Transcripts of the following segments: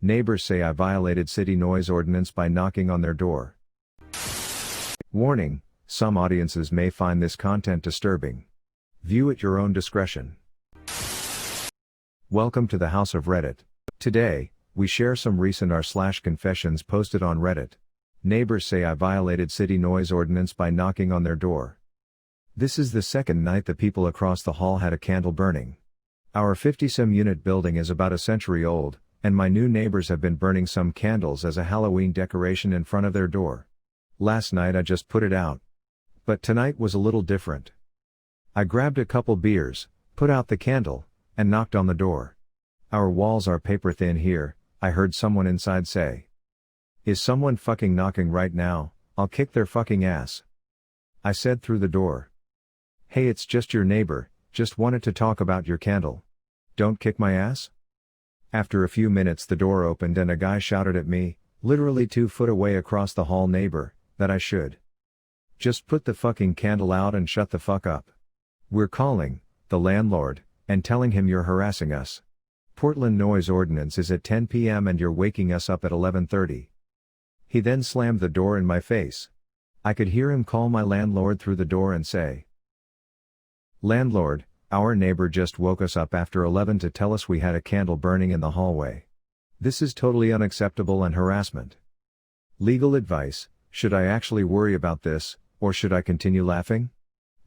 Neighbors say I violated city noise ordinance by knocking on their door. Warning, some audiences may find this content disturbing. View at your own discretion. Welcome to the House of Reddit. Today, we share some recent r/confessions posted on Reddit. Neighbors say I violated city noise ordinance by knocking on their door. This is the second night the people across the hall had a candle burning. Our 50-some unit building is about a century old, and my new neighbors have been burning some candles as a Halloween decoration in front of their door. Last night I just put it out. But tonight was a little different. I grabbed a couple beers, put out the candle, and knocked on the door. Our walls are paper thin here, I heard someone inside say. Is someone fucking knocking right now? I'll kick their fucking ass. I said through the door. Hey, it's just your neighbor, just wanted to talk about your candle. Don't kick my ass? After a few minutes the door opened and a guy shouted at me, literally 2 foot away across the hall, neighbor, that I should just put the fucking candle out and shut the fuck up. We're calling the landlord and telling him you're harassing us. Portland noise ordinance is at 10 p.m. and you're waking us up at 11:30. He then slammed the door in my face. I could hear him call my landlord through the door and say, "Landlord, our neighbor just woke us up after 11 to tell us we had a candle burning in the hallway. This is totally unacceptable and harassment. Legal advice, should I actually worry about this, or should I continue laughing?"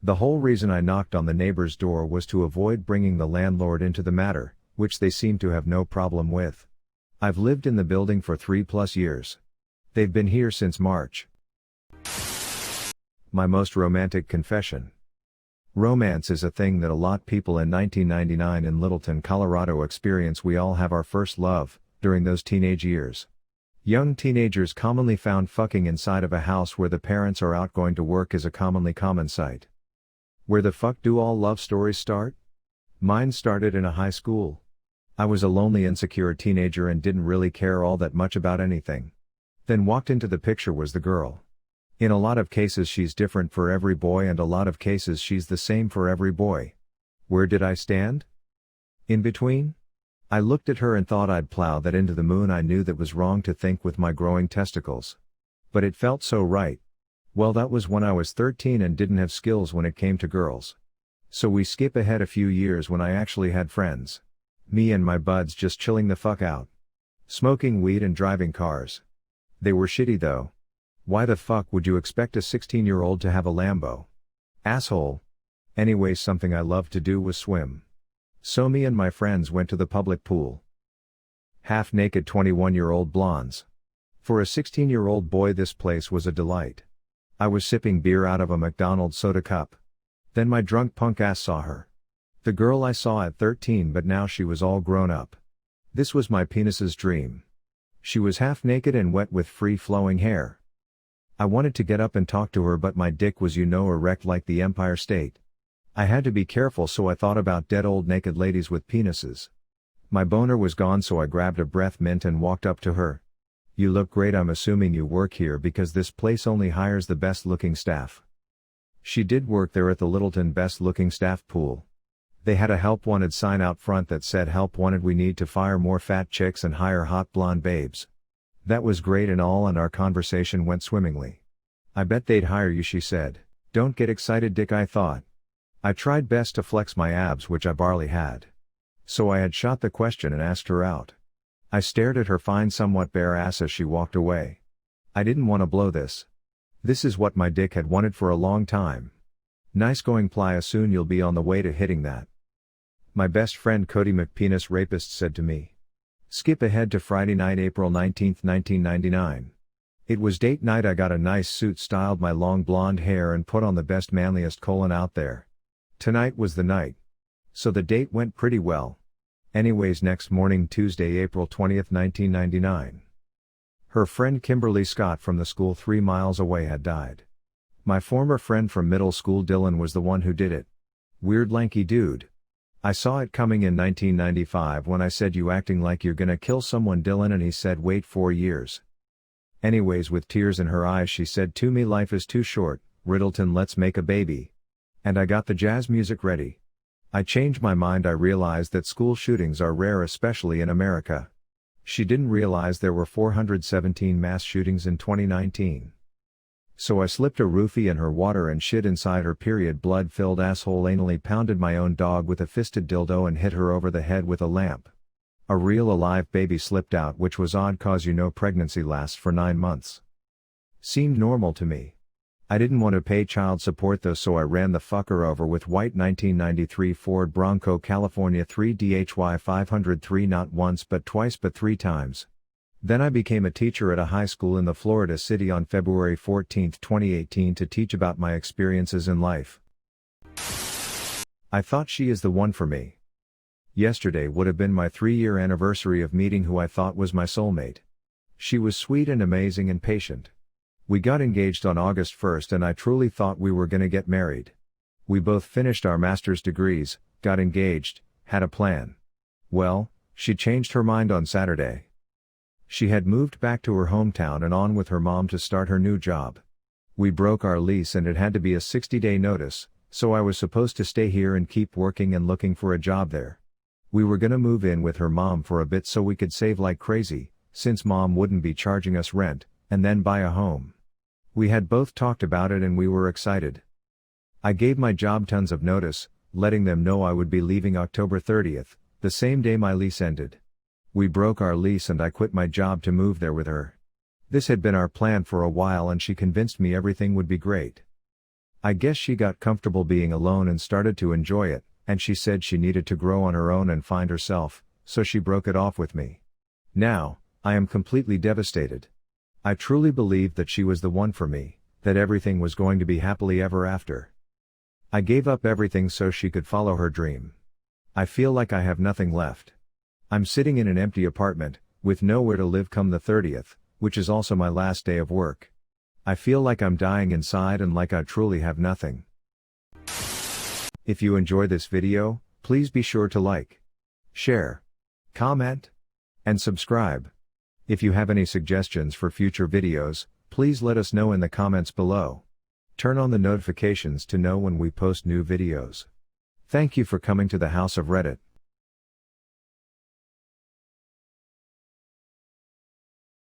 The whole reason I knocked on the neighbor's door was to avoid bringing the landlord into the matter, which they seem to have no problem with. I've lived in the building for 3+ years. They've been here since March. My most romantic confession. Romance is a thing that a lot people in 1999 in Littleton, Colorado experience. We all have our first love during those teenage years. Young teenagers commonly found fucking inside of a house where the parents are out going to work is a commonly common sight. Where the fuck do all love stories start? Mine started in a high school. I was a lonely, insecure teenager and didn't really care all that much about anything. Then walked into the picture was the girl. In a lot of cases she's different for every boy and a lot of cases she's the same for every boy. Where did I stand? In between? I looked at her and thought I'd plow that into the moon. I knew that was wrong to think with my growing testicles. But it felt so right. Well, that was when I was 13 and didn't have skills when it came to girls. So we skip ahead a few years when I actually had friends. Me and my buds just chilling the fuck out. Smoking weed and driving cars. They were shitty though. Why the fuck would you expect a 16-year-old to have a Lambo? Asshole. Anyways, something I loved to do was swim. So me and my friends went to the public pool. Half-naked 21-year-old blondes. For a 16-year-old boy this place was a delight. I was sipping beer out of a McDonald's soda cup. Then my drunk punk ass saw her. The girl I saw at 13, but now she was all grown up. This was my penis's dream. She was half-naked and wet with free-flowing hair. I wanted to get up and talk to her, but my dick was erect like the Empire State. I had to be careful, so I thought about dead old naked ladies with penises. My boner was gone, so I grabbed a breath mint and walked up to her. "You look great. I'm assuming you work here because this place only hires the best looking staff." She did work there at the Littleton best looking staff pool. They had a help wanted sign out front that said help wanted, we need to fire more fat chicks and hire hot blonde babes. That was great and all, and our conversation went swimmingly. "I bet they'd hire you," she said. "Don't get excited, dick," I thought. I tried best to flex my abs, which I barely had. So I had shot the question and asked her out. I stared at her fine, somewhat bare ass as she walked away. I didn't want to blow this. This is what my dick had wanted for a long time. "Nice going, playa. Soon you'll be on the way to hitting that." My best friend Cody McPenis Rapist said to me. Skip ahead to Friday night, April 19, 1999. It was date night. I got a nice suit, styled my long blonde hair and put on the best manliest colon out there. Tonight was the night. So the date went pretty well. Anyways, next morning, Tuesday, April 20th, 1999. Her friend Kimberly Scott from the school 3 miles away had died. My former friend from middle school Dylan was the one who did it. Weird lanky dude. I saw it coming in 1995 when I said, "You acting like you're gonna kill someone, Dylan," and he said, "Wait 4 years. Anyways, with tears in her eyes she said to me, "Life is too short, Riddleton, let's make a baby." And I got the jazz music ready. I changed my mind. I realized that school shootings are rare, especially in America. She didn't realize there were 417 mass shootings in 2019. So I slipped a roofie in her water and shit inside her period blood-filled asshole, anally pounded my own dog with a fisted dildo and hit her over the head with a lamp. A real alive baby slipped out, which was odd cause you know pregnancy lasts for 9 months. Seemed normal to me. I didn't want to pay child support though, so I ran the fucker over with white 1993 Ford Bronco California 3DHY 503, not once but twice but 3 times. Then I became a teacher at a high school in the Florida city on February 14, 2018 to teach about my experiences in life. I thought she is the one for me. Yesterday would have been my 3-year anniversary of meeting who I thought was my soulmate. She was sweet and amazing and patient. We got engaged on August 1st and I truly thought we were gonna get married. We both finished our master's degrees, got engaged, had a plan. Well, she changed her mind on Saturday. She had moved back to her hometown and on with her mom to start her new job. We broke our lease and it had to be a 60-day notice, so I was supposed to stay here and keep working and looking for a job there. We were gonna move in with her mom for a bit so we could save like crazy, since mom wouldn't be charging us rent, and then buy a home. We had both talked about it and we were excited. I gave my job tons of notice, letting them know I would be leaving October 30th, the same day my lease ended. We broke our lease and I quit my job to move there with her. This had been our plan for a while and she convinced me everything would be great. I guess she got comfortable being alone and started to enjoy it, and she said she needed to grow on her own and find herself, so she broke it off with me. Now, I am completely devastated. I truly believed that she was the one for me, that everything was going to be happily ever after. I gave up everything so she could follow her dream. I feel like I have nothing left. I'm sitting in an empty apartment, with nowhere to live come the 30th, which is also my last day of work. I feel like I'm dying inside and like I truly have nothing. If you enjoy this video, please be sure to like, share, comment, and subscribe. If you have any suggestions for future videos, please let us know in the comments below. Turn on the notifications to know when we post new videos. Thank you for coming to the House of Reddit.